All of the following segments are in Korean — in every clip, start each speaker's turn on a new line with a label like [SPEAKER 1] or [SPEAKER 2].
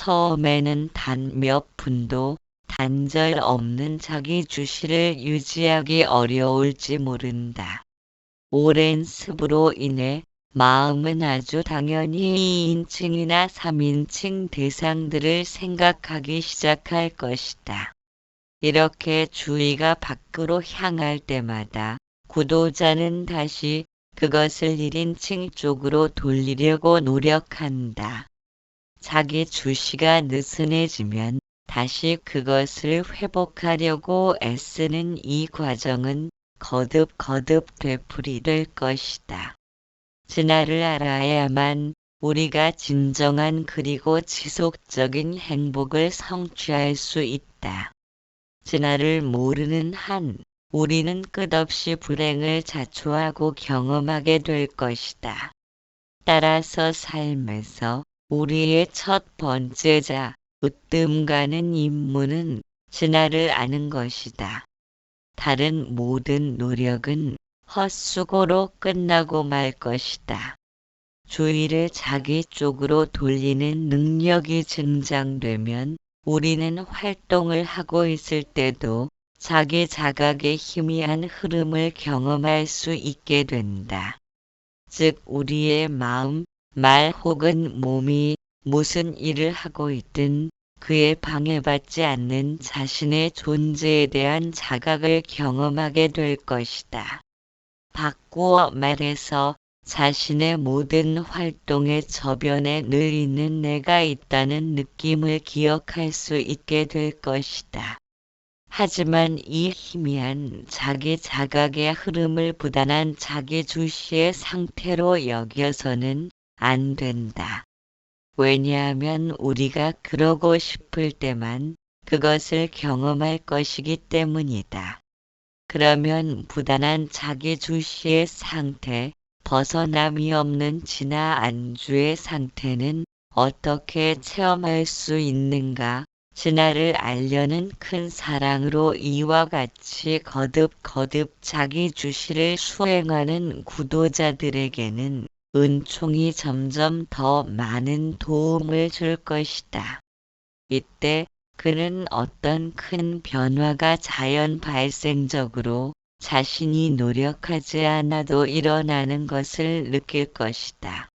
[SPEAKER 1] 처음에는 단 몇 분도 단절 없는 자기 주시를 유지하기 어려울지 모른다. 오랜 습으로 인해 마음은 아주 당연히 2인칭이나 3인칭 대상들을 생각하기 시작할 것이다. 이렇게 주의가 밖으로 향할 때마다 구도자는 다시 그것을 1인칭 쪽으로 돌리려고 노력한다. 자기 주시가 느슨해지면 다시 그것을 회복하려고 애쓰는 이 과정은 거듭거듭 되풀이될 것이다. 진화를 알아야만 우리가 진정한 그리고 지속적인 행복을 성취할 수 있다. 진화를 모르는 한 우리는 끝없이 불행을 자초하고 경험하게 될 것이다. 따라서 삶에서 우리의 첫 번째자 으뜸 가는 임무는 진화를 아는 것이다. 다른 모든 노력은 헛수고로 끝나고 말 것이다. 주의를 자기 쪽으로 돌리는 능력이 증장되면 우리는 활동을 하고 있을 때도 자기 자각의 희미한 흐름을 경험할 수 있게 된다. 즉 우리의 마음, 말 혹은 몸이 무슨 일을 하고 있든 그에 방해받지 않는 자신의 존재에 대한 자각을 경험하게 될 것이다. 바꾸어 말해서 자신의 모든 활동의 저변에 늘 있는 내가 있다는 느낌을 기억할 수 있게 될 것이다. 하지만 이 희미한 자기 자각의 흐름을 부단한 자기 주시의 상태로 여겨서는 안 된다. 왜냐하면 우리가 그러고 싶을 때만 그것을 경험할 것이기 때문이다. 그러면 부단한 자기 주시의 상태, 벗어남이 없는 진화 안주의 상태는 어떻게 체험할 수 있는가? 진화를 알려는 큰 사랑으로 이와 같이 거듭거듭 자기 주시를 수행하는 구도자들에게는 은총이 점점 더 많은 도움을 줄 것이다. 이때 그는 어떤 큰 변화가 자연 발생적으로 자신이 노력하지 않아도 일어나는 것을 느낄 것이다.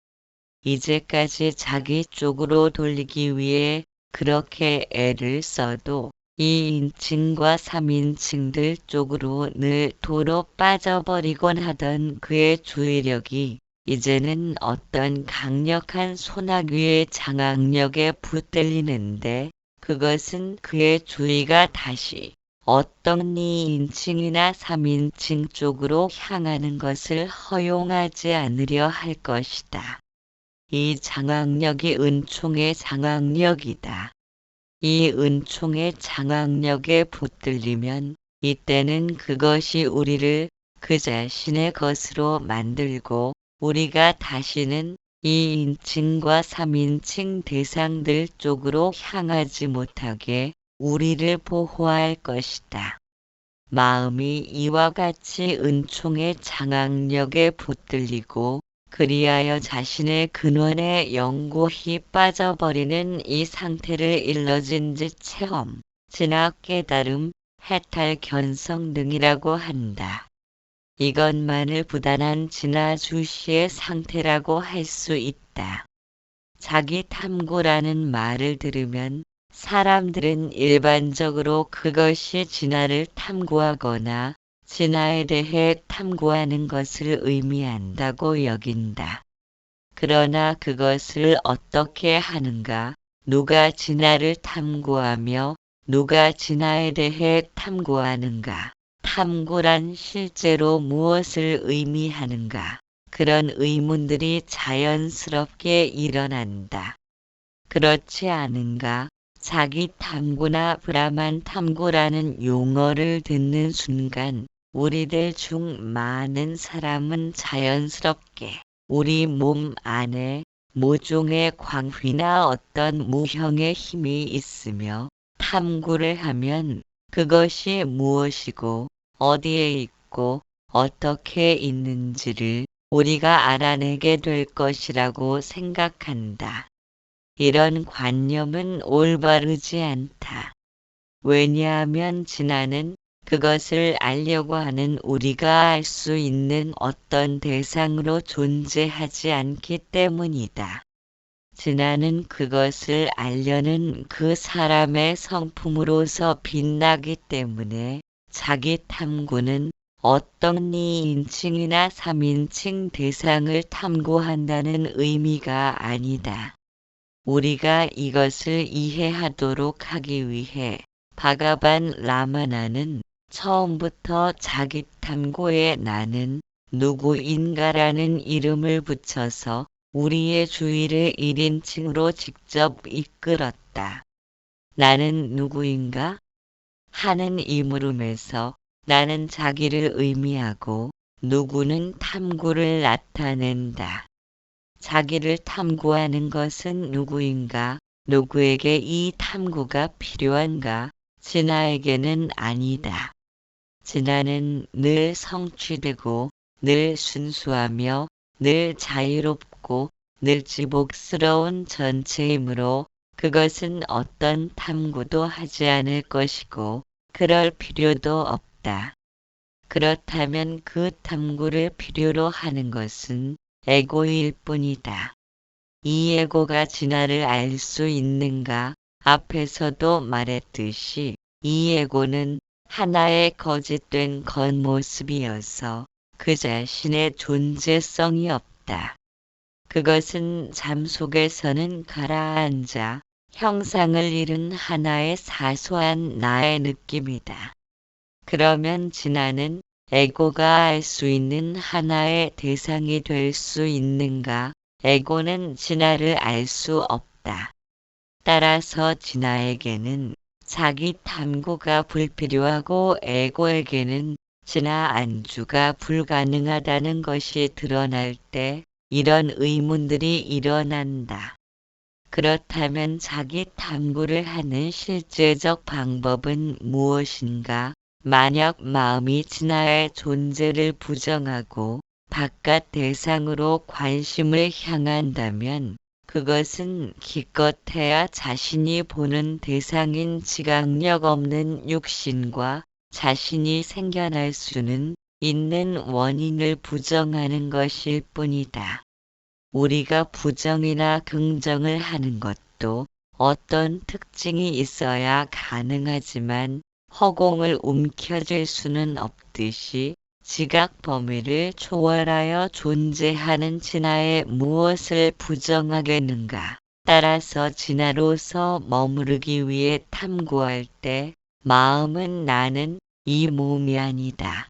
[SPEAKER 1] 이제까지 자기 쪽으로 돌리기 위해 그렇게 애를 써도 2인칭과 3인칭들 쪽으로 늘 도로 빠져버리곤 하던 그의 주의력이 이제는 어떤 강력한 소나기의 장악력에 붙들리는데 그것은 그의 주의가 다시 어떤 2인칭이나 3인칭 쪽으로 향하는 것을 허용하지 않으려 할 것이다. 이 장악력이 은총의 장악력이다. 이 은총의 장악력에 붙들리면 이때는 그것이 우리를 그 자신의 것으로 만들고 우리가 다시는 2인칭과 3인칭 대상들 쪽으로 향하지 못하게 우리를 보호할 것이다. 마음이 이와 같이 은총의 장악력에 붙들리고 그리하여 자신의 근원에 영고히 빠져버리는 이 상태를 일러진지 체험, 진화 깨달음, 해탈 견성 등이라고 한다. 이것만을 부단한 진화 주시의 상태라고 할 수 있다. 자기 탐구라는 말을 들으면 사람들은 일반적으로 그것이 진화를 탐구하거나 진화에 대해 탐구하는 것을 의미한다고 여긴다. 그러나 그것을 어떻게 하는가, 누가 진화를 탐구하며 누가 진화에 대해 탐구하는가, 탐구란 실제로 무엇을 의미하는가, 그런 의문들이 자연스럽게 일어난다. 그렇지 않은가? 자기 탐구나 브라만 탐구라는 용어를 듣는 순간 우리들 중 많은 사람은 자연스럽게 우리 몸 안에 모종의 광휘나 어떤 무형의 힘이 있으며 탐구를 하면 그것이 무엇이고 어디에 있고 어떻게 있는지를 우리가 알아내게 될 것이라고 생각한다. 이런 관념은 올바르지 않다. 왜냐하면 진화는 그것을 알려고 하는 우리가 알 수 있는 어떤 대상으로 존재하지 않기 때문이다. 진화는 그것을 알려는 그 사람의 성품으로서 빛나기 때문에 자기 탐구는 어떤 2인칭이나 3인칭 대상을 탐구한다는 의미가 아니다. 우리가 이것을 이해하도록 하기 위해 바가반 라마나는 처음부터 자기 탐구에 나는 누구인가라는 이름을 붙여서 우리의 주의를 1인칭으로 직접 이끌었다. 나는 누구인가? 하는 이 물음에서 나는 자기를 의미하고 누구는 탐구를 나타낸다. 자기를 탐구하는 것은 누구인가? 누구에게 이 탐구가 필요한가? 진화에게는 아니다. 진화는 늘 성취되고 늘 순수하며 늘 자유롭고 늘 지복스러운 전체이므로 그것은 어떤 탐구도 하지 않을 것이고 그럴 필요도 없다. 그렇다면 그 탐구를 필요로 하는 것은 에고일 뿐이다. 이 에고가 진화를 알 수 있는가? 앞에서도 말했듯이 이 에고는 하나의 거짓된 겉모습이어서 그 자신의 존재성이 없다. 그것은 잠 속에서는 가라앉아 형상을 잃은 하나의 사소한 나의 느낌이다. 그러면 진화는 에고가 알 수 있는 하나의 대상이 될 수 있는가? 에고는 진화를 알 수 없다. 따라서 진화에게는 자기 탐구가 불필요하고 에고에게는 진화 안주가 불가능하다는 것이 드러날 때 이런 의문들이 일어난다. 그렇다면 자기 탐구를 하는 실제적 방법은 무엇인가? 만약 마음이 진화의 존재를 부정하고 바깥 대상으로 관심을 향한다면 그것은 기껏해야 자신이 보는 대상인 지각력 없는 육신과 자신이 생겨날 수는 있는 원인을 부정하는 것일 뿐이다. 우리가 부정이나 긍정을 하는 것도 어떤 특징이 있어야 가능하지만 허공을 움켜쥘 수는 없듯이 지각 범위를 초월하여 존재하는 진화에 무엇을 부정하겠는가? 따라서 진화로서 머무르기 위해 탐구할 때 마음은 나는 이 몸이 아니다.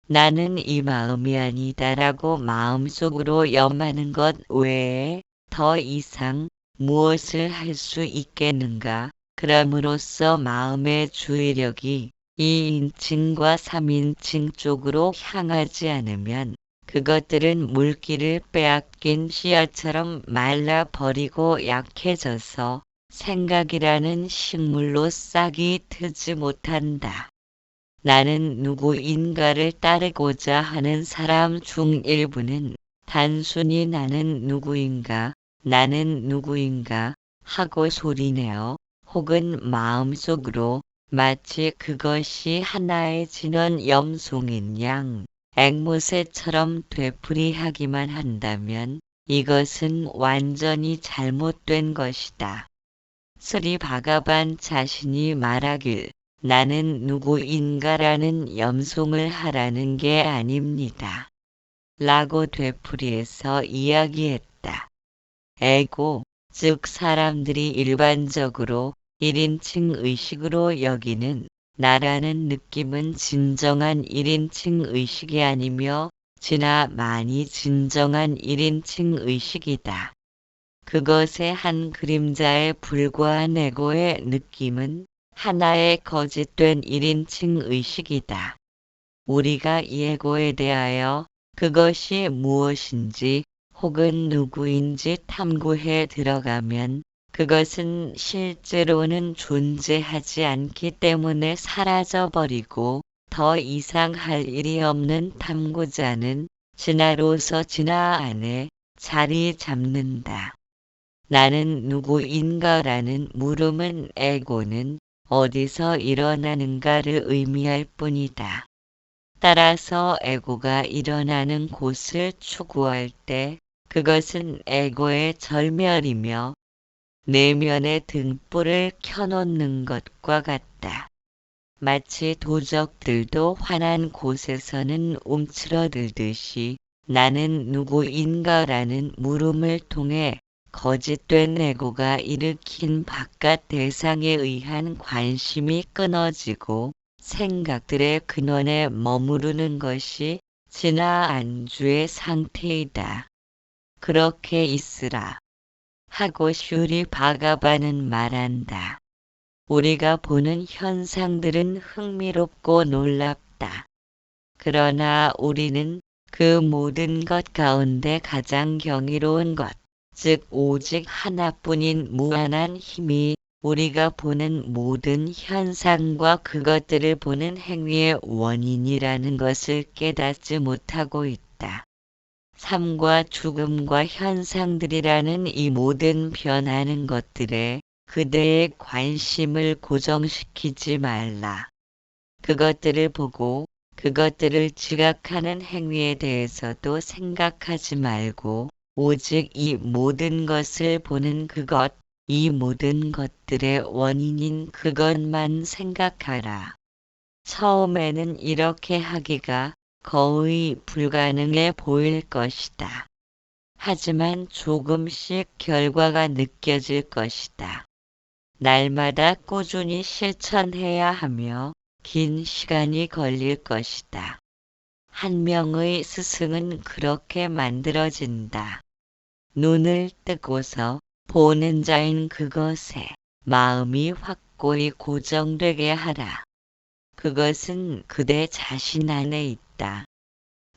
[SPEAKER 1] 나는 이 마음이 아니다라고 마음속으로 염하는 것 외에 더 이상 무엇을 할 수 있겠는가? 그럼으로써 마음의 주의력이 2인칭과 3인칭 쪽으로 향하지 않으면 그것들은 물기를 빼앗긴 씨앗처럼 말라버리고 약해져서 생각이라는 식물로 싹이 트지 못한다. 나는 누구인가를 따르고자 하는 사람 중 일부는 단순히 나는 누구인가 하고 소리내어 혹은 마음속으로 마치 그것이 하나의 진원 염송인 양 앵무새처럼 되풀이하기만 한다면 이것은 완전히 잘못된 것이다. 스리 바가반 자신이 말하길 나는 누구인가라는 염송을 하라는 게 아닙니다. 라고 되풀이해서 이야기했다. 에고, 즉 사람들이 일반적으로 1인칭 의식으로 여기는 나라는 느낌은 진정한 1인칭 의식이 아니며 진화만이 진정한 1인칭 의식이다. 그것의 한 그림자에 불과한 에고의 느낌은 하나의 거짓된 1인칭 의식이다. 우리가 이 에고에 대하여 그것이 무엇인지 혹은 누구인지 탐구해 들어가면 그것은 실제로는 존재하지 않기 때문에 사라져버리고 더 이상 할 일이 없는 탐구자는 진화로서 진화 안에 자리 잡는다. 나는 누구인가라는 물음은 에고는 어디서 일어나는가를 의미할 뿐이다. 따라서 에고가 일어나는 곳을 추구할 때 그것은 에고의 절멸이며 내면의 등불을 켜놓는 것과 같다. 마치 도적들도 환한 곳에서는 움츠러들듯이 나는 누구인가라는 물음을 통해 거짓된 에고가 일으킨 바깥 대상에 의한 관심이 끊어지고 생각들의 근원에 머무르는 것이 진화 안주의 상태이다. 그렇게 있으라. 하고 슈리 바가바는 말한다. 우리가 보는 현상들은 흥미롭고 놀랍다. 그러나 우리는 그 모든 것 가운데 가장 경이로운 것, 즉 오직 하나뿐인 무한한 힘이 우리가 보는 모든 현상과 그것들을 보는 행위의 원인이라는 것을 깨닫지 못하고 있다. 삶과 죽음과 현상들이라는 이 모든 변하는 것들에 그대의 관심을 고정시키지 말라. 그것들을 보고 그것들을 지각하는 행위에 대해서도 생각하지 말고 오직 이 모든 것을 보는 그것, 이 모든 것들의 원인인 그것만 생각하라. 처음에는 이렇게 하기가 거의 불가능해 보일 것이다. 하지만 조금씩 결과가 느껴질 것이다. 날마다 꾸준히 실천해야 하며 긴 시간이 걸릴 것이다. 한 명의 스승은 그렇게 만들어진다. 눈을 뜨고서 보는 자인 그것에 마음이 확고히 고정되게 하라. 그것은 그대 자신 안에 있다.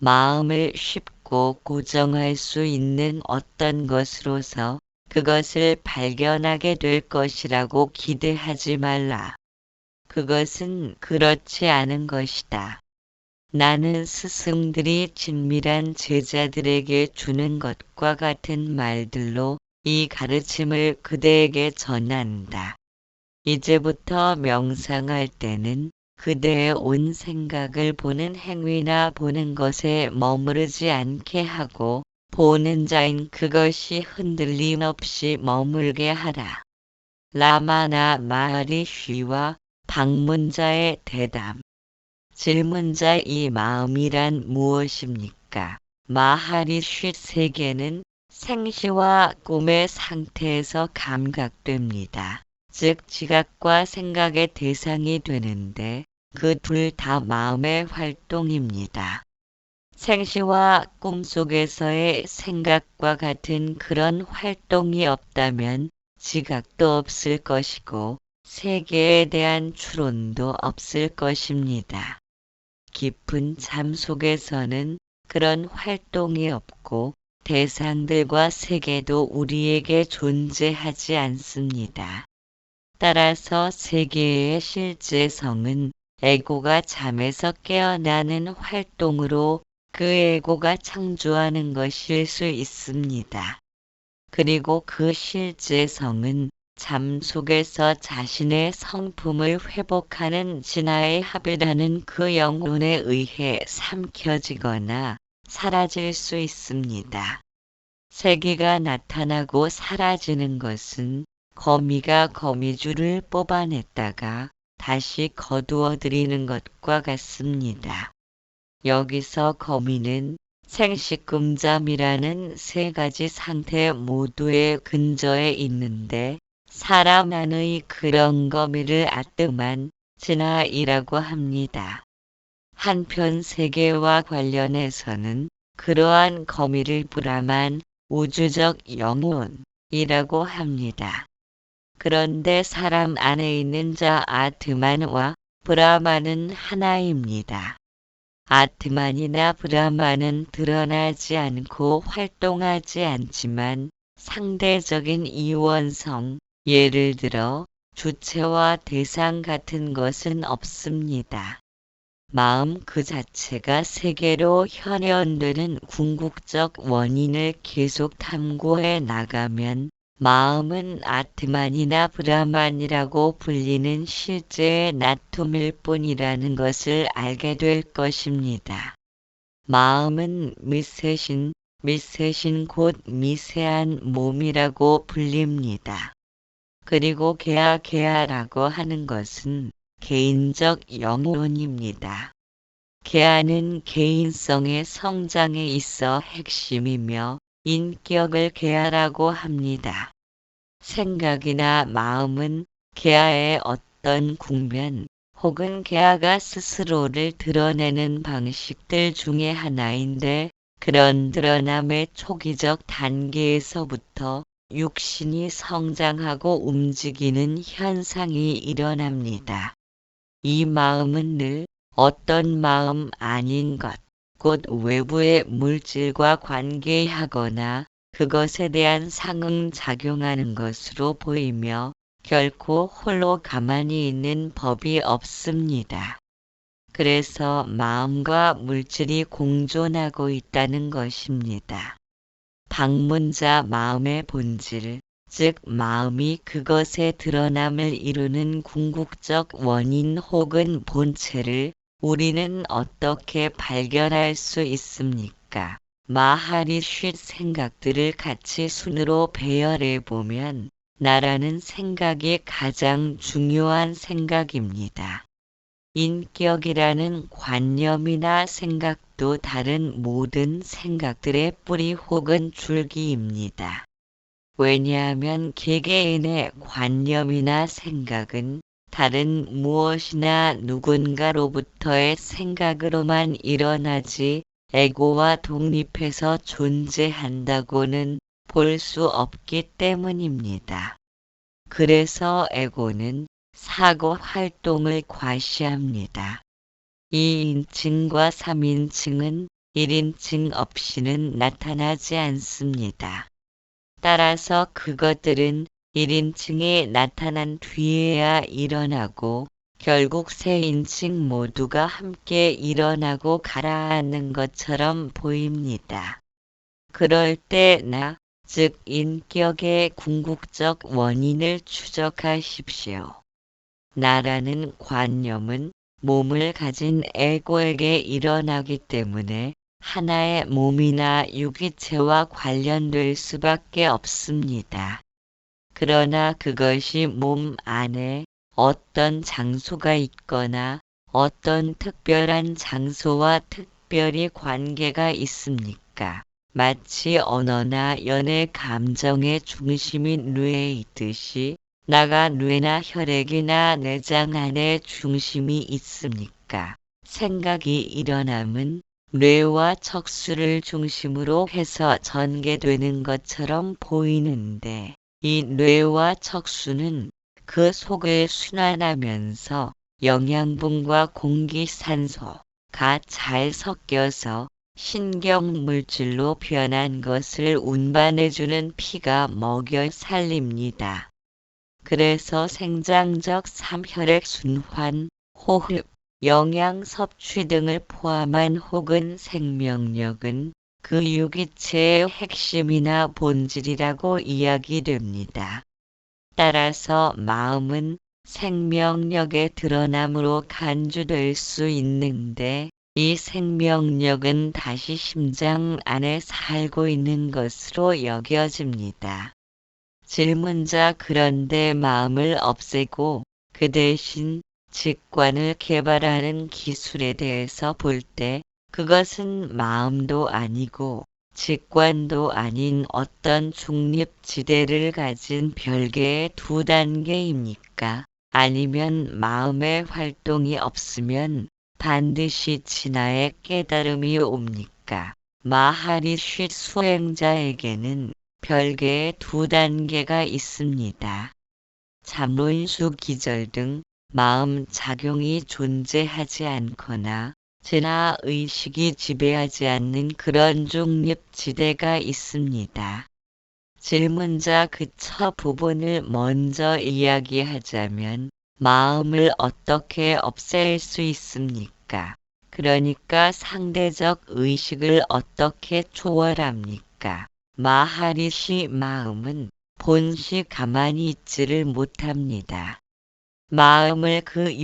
[SPEAKER 1] 마음을 쉽고 고정할 수 있는 어떤 것으로서 그것을 발견하게 될 것이라고 기대하지 말라. 그것은 그렇지 않은 것이다. 나는 스승들이 친밀한 제자들에게 주는 것과 같은 말들로 이 가르침을 그대에게 전한다. 이제부터 명상할 때는 그대의 온 생각을 보는 행위나 보는 것에 머무르지 않게 하고 보는 자인 그것이 흔들림 없이 머물게 하라. 라마나 마하리쉬와 방문자의 대담. 질문자 이 마음이란 무엇입니까? 마하리쉬 세계는 생시와 꿈의 상태에서 감각됩니다. 즉 지각과 생각의 대상이 되는데 그 둘 다 마음의 활동입니다. 생시와 꿈 속에서의 생각과 같은 그런 활동이 없다면 지각도 없을 것이고 세계에 대한 추론도 없을 것입니다. 깊은 잠 속에서는 그런 활동이 없고 대상들과 세계도 우리에게 존재하지 않습니다. 따라서 세계의 실제성은 에고가 잠에서 깨어나는 활동으로 그 에고가 창조하는 것일 수 있습니다. 그리고 그 실제성은 잠 속에서 자신의 성품을 회복하는 진화의 합이라는 그 영혼에 의해 삼켜지거나 사라질 수 있습니다. 세계가 나타나고 사라지는 것은 거미가 거미줄을 뽑아냈다가 다시 거두어들이는 것과 같습니다. 여기서 거미는 생식금잠이라는 세 가지 상태 모두의 근저에 있는데 사람 안의 그런 거미를 아뜸한 진화이라고 합니다. 한편 세계와 관련해서는 그러한 거미를 브라만 우주적 영혼이라고 합니다. 그런데 사람 안에 있는 자 아트만과 브라만은 하나입니다. 아트만이나 브라만은 드러나지 않고 활동하지 않지만 상대적인 이원성, 예를 들어 주체와 대상 같은 것은 없습니다. 마음 그 자체가 세계로 현현되는 궁극적 원인을 계속 탐구해 나가면 마음은 아트만이나 브라만이라고 불리는 실제의 나툼일 뿐이라는 것을 알게 될 것입니다. 마음은 미세신 곧 미세한 몸이라고 불립니다. 그리고 개아라고 하는 것은 개인적 영혼입니다. 개아는 개인성의 성장에 있어 핵심이며 인격을 개아라고 합니다. 생각이나 마음은 개아의 어떤 국면 혹은 개아가 스스로를 드러내는 방식들 중의 하나인데 그런 드러남의 초기적 단계에서부터 육신이 성장하고 움직이는 현상이 일어납니다. 이 마음은 늘 어떤 마음 아닌 것, 곧 외부의 물질과 관계하거나 그것에 대한 상응작용하는 것으로 보이며 결코 홀로 가만히 있는 법이 없습니다. 그래서 마음과 물질이 공존하고 있다는 것입니다. 방문자 마음의 본질, 즉 마음이 그것의 드러남을 이루는 궁극적 원인 혹은 본체를 우리는 어떻게 발견할 수 있습니까? 마하리쉬 생각들을 같이 순으로 배열해 보면 나라는 생각이 가장 중요한 생각입니다. 인격이라는 관념이나 생각도 다른 모든 생각들의 뿌리 혹은 줄기입니다. 왜냐하면 개개인의 관념이나 생각은 다른 무엇이나 누군가로부터의 생각으로만 일어나지 에고와 독립해서 존재한다고는 볼 수 없기 때문입니다. 그래서 에고는 사고 활동을 과시합니다. 2인칭과 3인칭은 1인칭 없이는 나타나지 않습니다. 따라서 그것들은 1인칭이 나타난 뒤에야 일어나고 결국 세 인칭 모두가 함께 일어나고 가라앉는 것처럼 보입니다. 그럴 때 나, 즉 인격의 궁극적 원인을 추적하십시오. 나라는 관념은 몸을 가진 에고에게 일어나기 때문에 하나의 몸이나 유기체와 관련될 수밖에 없습니다. 그러나 그것이 몸 안에 어떤 장소가 있거나 어떤 특별한 장소와 특별히 관계가 있습니까? 마치 언어나 연애 감정의 중심이 뇌에 있듯이 나가 뇌나 혈액이나 내장 안에 중심이 있습니까? 생각이 일어남은 뇌와 척수를 중심으로 해서 전개되는 것처럼 보이는데 이 뇌와 척수는 그 속을 순환하면서 영양분과 공기, 산소가 잘 섞여서 신경물질로 변한 것을 운반해주는 피가 먹여 살립니다. 그래서 생장적 삼혈액순환, 호흡, 영양 섭취 등을 포함한 혹은 생명력은 그 유기체의 핵심이나 본질이라고 이야기됩니다. 따라서 마음은 생명력의 드러남으로 간주될 수 있는데 이 생명력은 다시 심장 안에 살고 있는 것으로 여겨집니다. 질문자 그런데 마음을 없애고 그 대신 직관을 개발하는 기술에 대해서 볼 때 그것은 마음도 아니고 직관도 아닌 어떤 중립지대를 가진 별개의 두 단계입니까? 아니면 마음의 활동이 없으면 반드시 진화의 깨달음이 옵니까? 마하리쉬 수행자에게는 별개의 두 단계가 있습니다. 잠론수 기절 등 마음 작용이 존재하지 않거나 진화 의식이 지배하지 않는 그런 중립지대가 있습니다. 질문자 그 첫 부분을 먼저 이야기하자면 마음을 어떻게 없앨 수 있습니까? 그러니까 상대적 의식을 어떻게 초월합니까? 마하리시 마음은 본시 가만히 있지를 못합니다. 마음을 그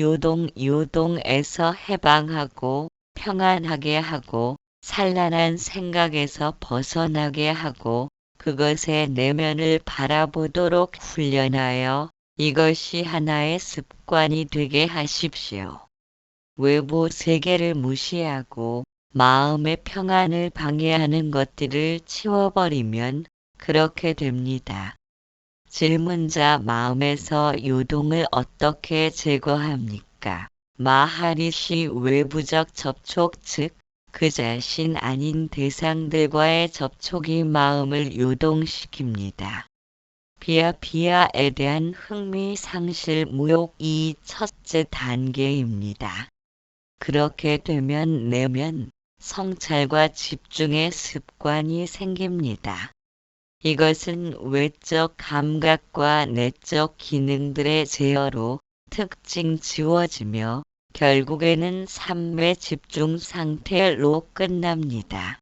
[SPEAKER 1] 요동에서 해방하고 평안하게 하고 산란한 생각에서 벗어나게 하고 그것의 내면을 바라보도록 훈련하여 이것이 하나의 습관이 되게 하십시오. 외부 세계를 무시하고 마음의 평안을 방해하는 것들을 치워버리면 그렇게 됩니다. 질문자 마음에서 요동을 어떻게 제거합니까? 마하리시 외부적 접촉 즉 그 자신 아닌 대상들과의 접촉이 마음을 요동시킵니다. 비아에 대한 흥미 상실 무욕이 첫째 단계입니다. 그렇게 되면 내면 성찰과 집중의 습관이 생깁니다. 이것은 외적 감각과 내적 기능들의 제어로 특징 지워지며 결국에는 삶의 집중 상태로 끝납니다.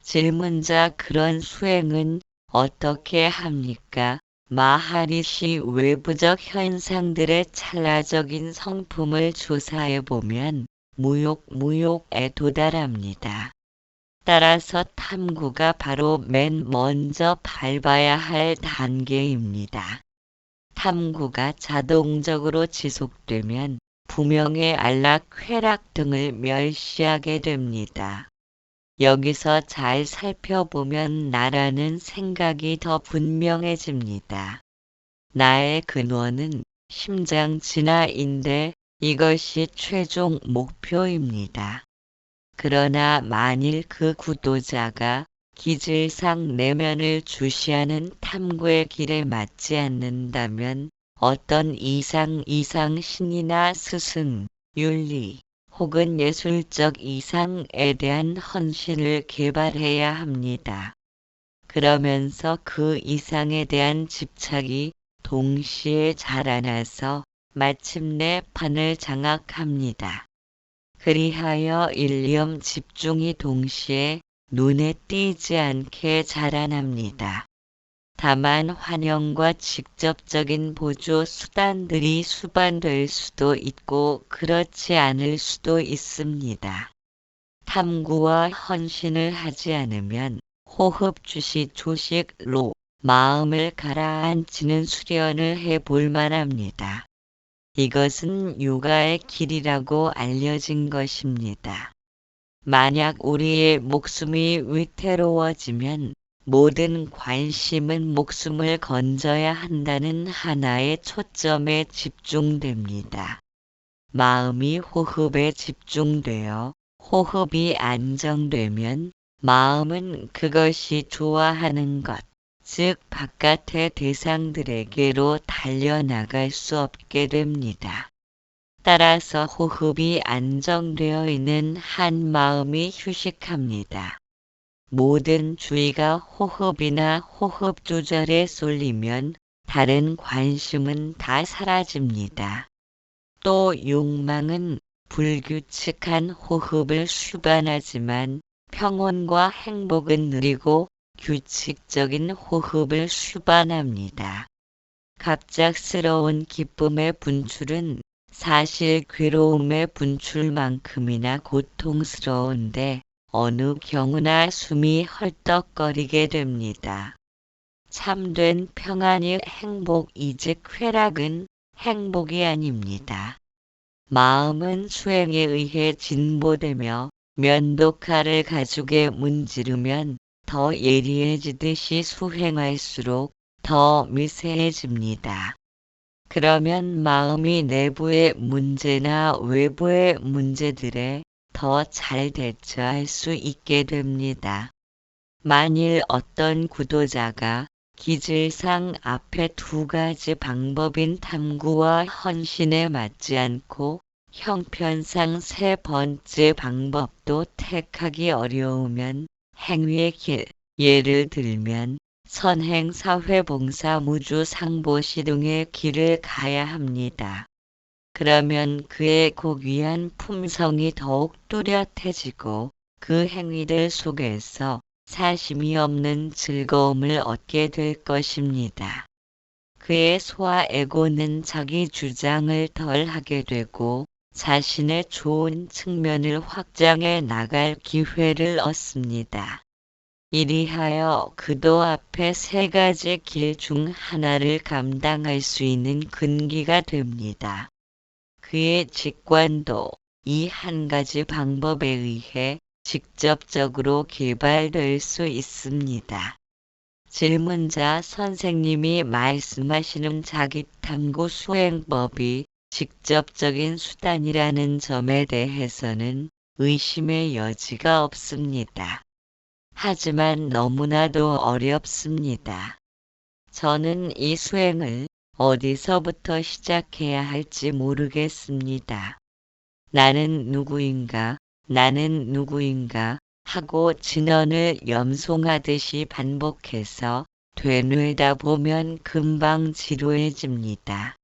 [SPEAKER 1] 질문자 그런 수행은 어떻게 합니까? 마하리시 외부적 현상들의 찰나적인 성품을 조사해보면 무욕에 도달합니다. 따라서 탐구가 바로 맨 먼저 밟아야 할 단계입니다. 탐구가 자동적으로 지속되면 부명의 안락, 쾌락 등을 멸시하게 됩니다. 여기서 잘 살펴보면 나라는 생각이 더 분명해집니다. 나의 근원은 심장 진화인데 이것이 최종 목표입니다. 그러나 만일 그 구도자가 기질상 내면을 주시하는 탐구의 길에 맞지 않는다면 어떤 이상 신이나 스승, 윤리 혹은 예술적 이상에 대한 헌신을 개발해야 합니다. 그러면서 그 이상에 대한 집착이 동시에 자라나서 마침내 판을 장악합니다. 그리하여 일념 집중이 동시에 눈에 띄지 않게 자라납니다. 다만 환영과 직접적인 보조 수단들이 수반될 수도 있고 그렇지 않을 수도 있습니다. 탐구와 헌신을 하지 않으면 호흡 주시 조식로 마음을 가라앉히는 수련을 해볼 만합니다. 이것은 요가의 길이라고 알려진 것입니다. 만약 우리의 목숨이 위태로워지면 모든 관심은 목숨을 건져야 한다는 하나의 초점에 집중됩니다. 마음이 호흡에 집중되어 호흡이 안정되면 마음은 그것이 좋아하는 것, 즉 바깥의 대상들에게로 달려나갈 수 없게 됩니다. 따라서 호흡이 안정되어 있는 한 마음이 휴식합니다. 모든 주의가 호흡이나 호흡 조절에 쏠리면 다른 관심은 다 사라집니다. 또 욕망은 불규칙한 호흡을 수반하지만 평온과 행복은 느리고 규칙적인 호흡을 수반합니다. 갑작스러운 기쁨의 분출은 사실 괴로움의 분출만큼이나 고통스러운데 어느 경우나 숨이 헐떡거리게 됩니다. 참된 평안이 행복이지 쾌락은 행복이 아닙니다. 마음은 수행에 의해 진보되며 면도칼을 가죽에 문지르면 더 예리해지듯이 수행할수록 더 미세해집니다. 그러면 마음이 내부의 문제나 외부의 문제들에 더 잘 대처할 수 있게 됩니다. 만일 어떤 구도자가 기질상 앞에 두 가지 방법인 탐구와 헌신에 맞지 않고 형편상 세 번째 방법도 택하기 어려우면 행위의 길, 예를 들면 선행, 사회봉사, 무주상보시 등의 길을 가야 합니다. 그러면 그의 고귀한 품성이 더욱 뚜렷해지고 그 행위들 속에서 사심이 없는 즐거움을 얻게 될 것입니다. 그의 소아 에고는 자기 주장을 덜 하게 되고 자신의 좋은 측면을 확장해 나갈 기회를 얻습니다. 이리하여 그도 앞에 세 가지 길 중 하나를 감당할 수 있는 근기가 됩니다. 그의 직관도 이 한 가지 방법에 의해 직접적으로 개발될 수 있습니다. 질문자 선생님이 말씀하시는 자기탐구 수행법이 직접적인 수단이라는 점에 대해서는 의심의 여지가 없습니다. 하지만 너무나도 어렵습니다. 저는 이 수행을 어디서부터 시작해야 할지 모르겠습니다. 나는 누구인가, 나는 누구인가 하고 진언을 염송하듯이 반복해서 되뇌다 보면 금방 지루해집니다.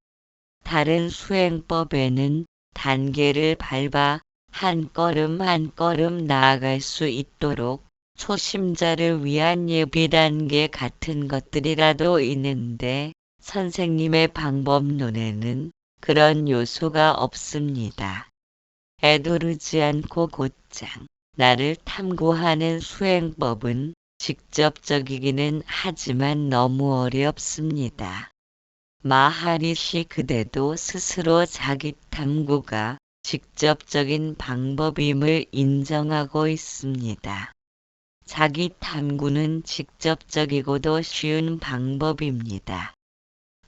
[SPEAKER 1] 다른 수행법에는 단계를 밟아 한 걸음 한 걸음 나아갈 수 있도록 초심자를 위한 예비 단계 같은 것들이라도 있는데 선생님의 방법론에는 그런 요소가 없습니다. 애두르지 않고 곧장 나를 탐구하는 수행법은 직접적이기는 하지만 너무 어렵습니다. 마하리시 그대도 스스로 자기 탐구가 직접적인 방법임을 인정하고 있습니다. 자기 탐구는 직접적이고도 쉬운 방법입니다.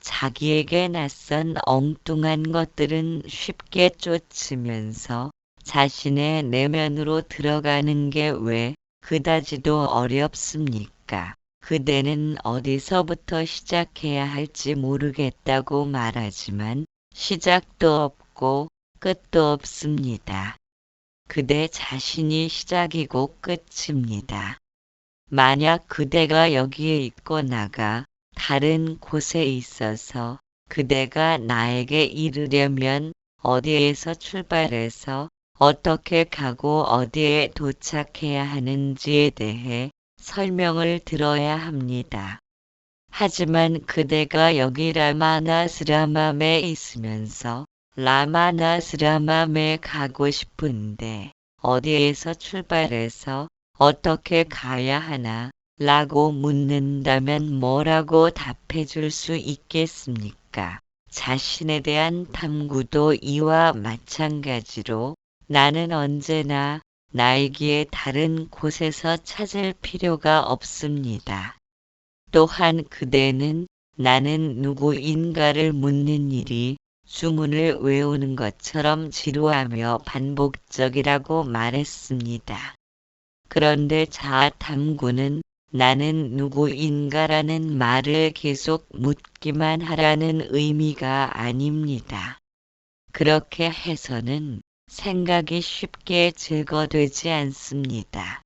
[SPEAKER 1] 자기에게 낯선 엉뚱한 것들은 쉽게 쫓으면서 자신의 내면으로 들어가는 게 왜 그다지도 어렵습니까? 그대는 어디서부터 시작해야 할지 모르겠다고 말하지만 시작도 없고 끝도 없습니다. 그대 자신이 시작이고 끝입니다. 만약 그대가 여기에 있거나가 다른 곳에 있어서 그대가 나에게 이르려면 어디에서 출발해서 어떻게 가고 어디에 도착해야 하는지에 대해 설명을 들어야 합니다. 하지만 그대가 여기 라마나스라맘에 있으면서 라마나스라맘에 가고 싶은데 어디에서 출발해서 어떻게 가야 하나 라고 묻는다면 뭐라고 답해 줄 수 있겠습니까? 자신에 대한 탐구도 이와 마찬가지로 나는 언제나 나이기에 다른 곳에서 찾을 필요가 없습니다. 또한 그대는 나는 누구인가를 묻는 일이 주문을 외우는 것처럼 지루하며 반복적이라고 말했습니다. 그런데 자아 탐구는 나는 누구인가라는 말을 계속 묻기만 하라는 의미가 아닙니다. 그렇게 해서는 생각이 쉽게 제거되지 않습니다.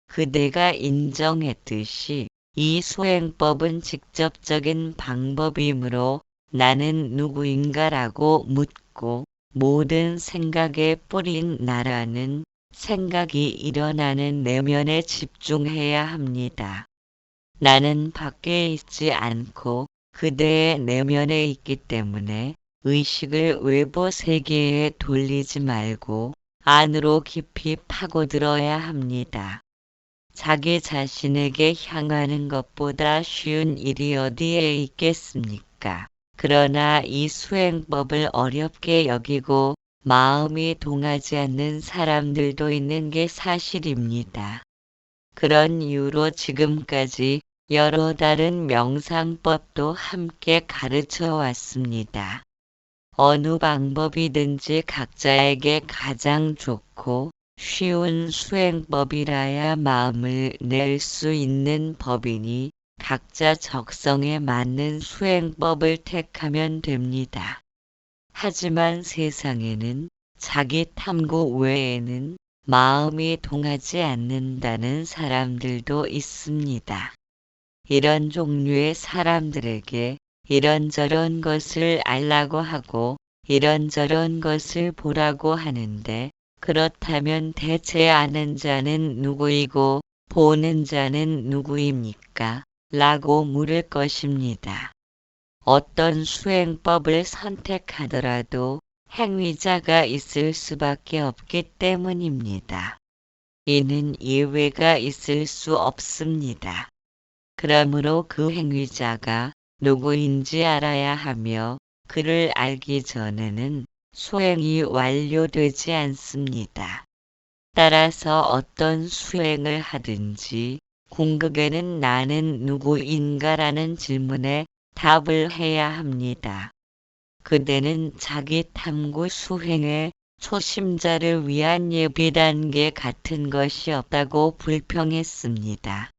[SPEAKER 1] 그대가 인정했듯이 이 수행법은 직접적인 방법이므로 나는 누구인가라고 묻고 모든 생각의 뿌린 나라는 생각이 일어나는 내면에 집중해야 합니다. 나는 밖에 있지 않고 그대의 내면에 있기 때문에 의식을 외부 세계에 돌리지 말고 안으로 깊이 파고들어야 합니다. 자기 자신에게 향하는 것보다 쉬운 일이 어디에 있겠습니까? 그러나 이 수행법을 어렵게 여기고 마음이 동하지 않는 사람들도 있는 게 사실입니다. 그런 이유로 지금까지 여러 다른 명상법도 함께 가르쳐 왔습니다. 어느 방법이든지 각자에게 가장 좋고 쉬운 수행법이라야 마음을 낼 수 있는 법이니 각자 적성에 맞는 수행법을 택하면 됩니다. 하지만 세상에는 자기 탐구 외에는 마음이 동하지 않는다는 사람들도 있습니다. 이런 종류의 사람들에게 이런저런 것을 알라고 하고 이런저런 것을 보라고 하는데 그렇다면 대체 아는 자는 누구이고 보는 자는 누구입니까? 라고 물을 것입니다. 어떤 수행법을 선택하더라도 행위자가 있을 수밖에 없기 때문입니다. 이는 예외가 있을 수 없습니다. 그러므로 그 행위자가 누구인지 알아야 하며 그를 알기 전에는 수행이 완료되지 않습니다. 따라서 어떤 수행을 하든지 궁극에는 나는 누구인가라는 질문에 답을 해야 합니다. 그대는 자기 탐구 수행의 초심자를 위한 예비 단계 같은 것이 없다고 불평했습니다.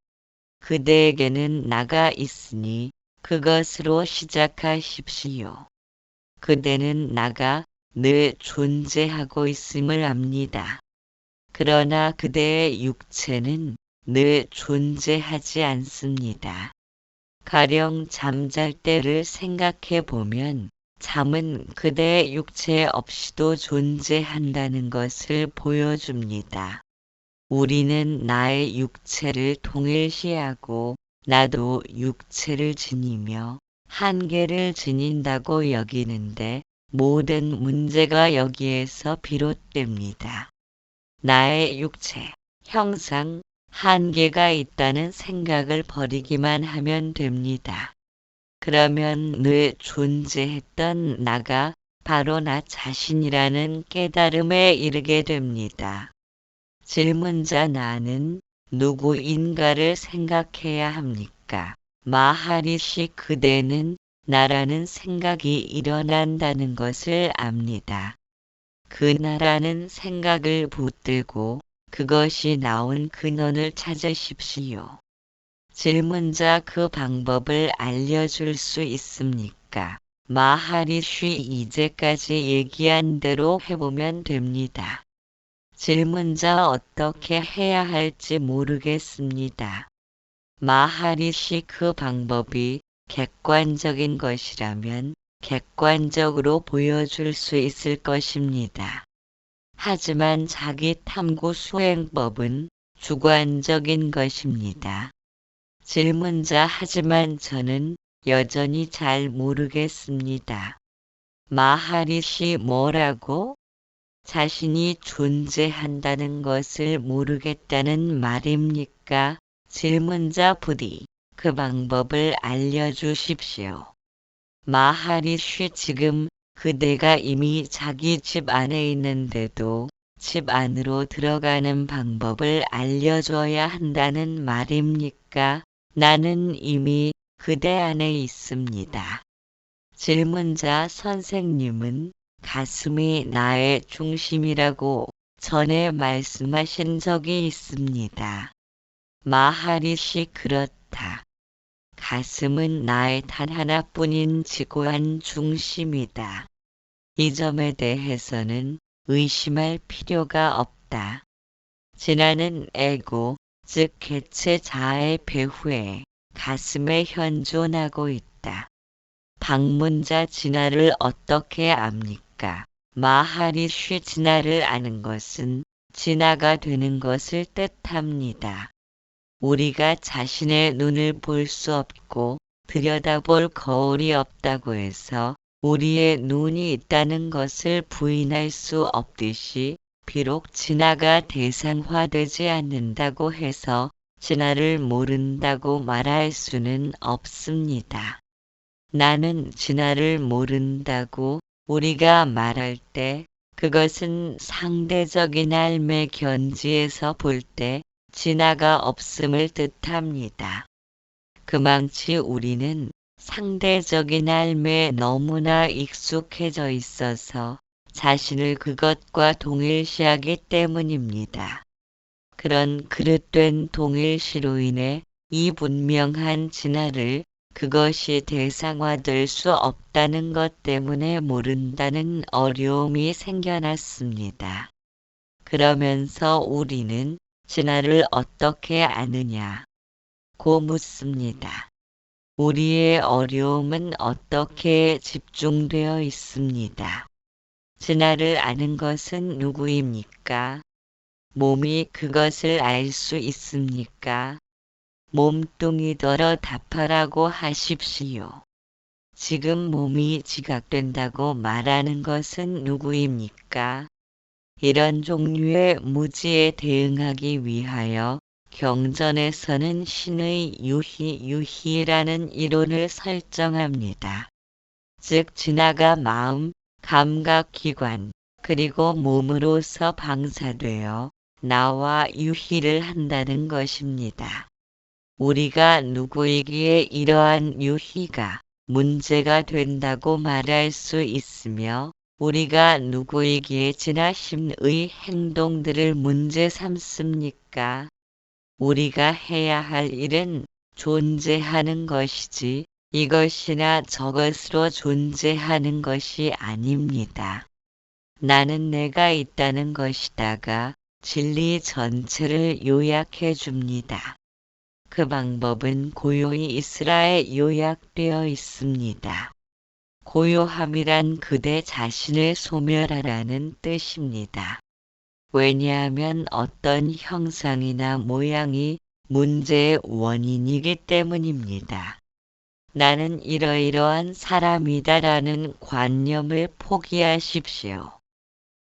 [SPEAKER 1] 그대에게는 나가 있으니 그것으로 시작하십시오. 그대는 나가 늘 존재하고 있음을 압니다. 그러나 그대의 육체는 늘 존재하지 않습니다. 가령 잠잘 때를 생각해 보면 잠은 그대의 육체 없이도 존재한다는 것을 보여줍니다. 우리는 나의 육체를 동일시하고 나도 육체를 지니며 한계를 지닌다고 여기는데 모든 문제가 여기에서 비롯됩니다. 나의 육체, 형상, 한계가 있다는 생각을 버리기만 하면 됩니다. 그러면 늘 존재했던 나가 바로 나 자신이라는 깨달음에 이르게 됩니다. 질문자 나는 누구인가를 생각해야 합니까? 마하리시 그대는 나라는 생각이 일어난다는 것을 압니다. 그 나라는 생각을 붙들고 그것이 나온 근원을 찾으십시오. 질문자 그 방법을 알려줄 수 있습니까? 마하리쉬 이제까지 얘기한 대로 해보면 됩니다. 질문자 어떻게 해야 할지 모르겠습니다. 마하리쉬 그 방법이 객관적인 것이라면 객관적으로 보여줄 수 있을 것입니다. 하지만 자기 탐구 수행법은 주관적인 것입니다. 질문자 하지만 저는 여전히 잘 모르겠습니다. 마하리시 뭐라고? 자신이 존재한다는 것을 모르겠다는 말입니까? 질문자 부디 그 방법을 알려주십시오. 마하리시 지금 그대가 이미 자기 집 안에 있는데도 집 안으로 들어가는 방법을 알려줘야 한다는 말입니까? 나는 이미 그대 안에 있습니다. 질문자 선생님은 가슴이 나의 중심이라고 전에 말씀하신 적이 있습니다. 마하리시 그렇다. 가슴은 나의 단 하나뿐인 지고한 중심이다. 이 점에 대해서는 의심할 필요가 없다. 진화는 에고, 즉 개체 자아의 배후에 가슴에 현존하고 있다. 방문자 진화를 어떻게 압니까? 마하리쉬 진화를 아는 것은 진화가 되는 것을 뜻합니다. 우리가 자신의 눈을 볼 수 없고 들여다볼 거울이 없다고 해서 우리의 눈이 있다는 것을 부인할 수 없듯이 비록 진화가 대상화되지 않는다고 해서 진화를 모른다고 말할 수는 없습니다. 나는 진화를 모른다고 우리가 말할 때 그것은 상대적인 삶의 견지에서 볼 때 진화가 없음을 뜻합니다. 그망치 우리는 상대적인 삶에 너무나 익숙해져 있어서 자신을 그것과 동일시하기 때문입니다. 그런 그릇된 동일시로 인해 이 분명한 진화를 그것이 대상화될 수 없다는 것 때문에 모른다는 어려움이 생겨났습니다. 그러면서 우리는 진화를 어떻게 아느냐 고 묻습니다. 우리의 어려움은 어떻게 집중되어 있습니다. 진화를 아는 것은 누구입니까? 몸이 그것을 알 수 있습니까? 몸뚱이더러 답하라고 하십시오. 지금 몸이 지각된다고 말하는 것은 누구입니까? 이런 종류의 무지에 대응하기 위하여 경전에서는 신의 유희라는 이론을 설정합니다. 즉 진화가 마음, 감각기관, 그리고 몸으로서 방사되어 나와 유희를 한다는 것입니다. 우리가 누구이기에 이러한 유희가 문제가 된다고 말할 수 있으며 우리가 누구이기에 진화심의 행동들을 문제 삼습니까? 우리가 해야 할 일은 존재하는 것이지 이것이나 저것으로 존재하는 것이 아닙니다. 나는 내가 있다는 것이다가 진리 전체를 요약해 줍니다. 그 방법은 고요히 이스라에 요약되어 있습니다. 고요함이란 그대 자신을 소멸하라는 뜻입니다. 왜냐하면 어떤 형상이나 모양이 문제의 원인이기 때문입니다. 나는 이러이러한 사람이다라는 관념을 포기하십시오.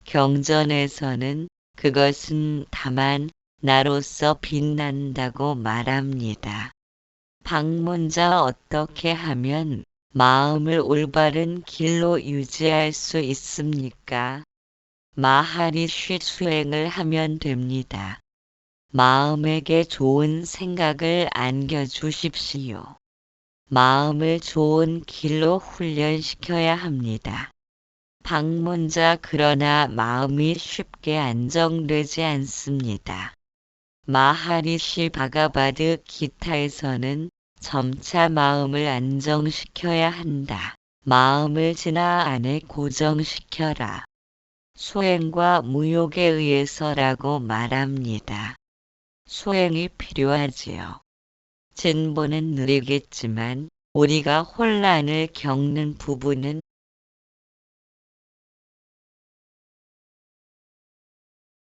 [SPEAKER 1] 경전에서는 그것은 다만 나로서 빛난다고 말합니다. 방문자 어떻게 하면 마음을 올바른 길로 유지할 수 있습니까? 마하리쉬 수행을 하면 됩니다. 마음에게 좋은 생각을 안겨주십시오. 마음을 좋은 길로 훈련시켜야 합니다. 방문자 그러나 마음이 쉽게 안정되지 않습니다. 마하리시 바가바드 기타에서는 점차 마음을 안정시켜야 한다. 마음을 진화 안에 고정시켜라. 수행과 무욕에 의해서라고 말합니다. 수행이 필요하지요. 진보는 느리겠지만 우리가 혼란을 겪는 부분은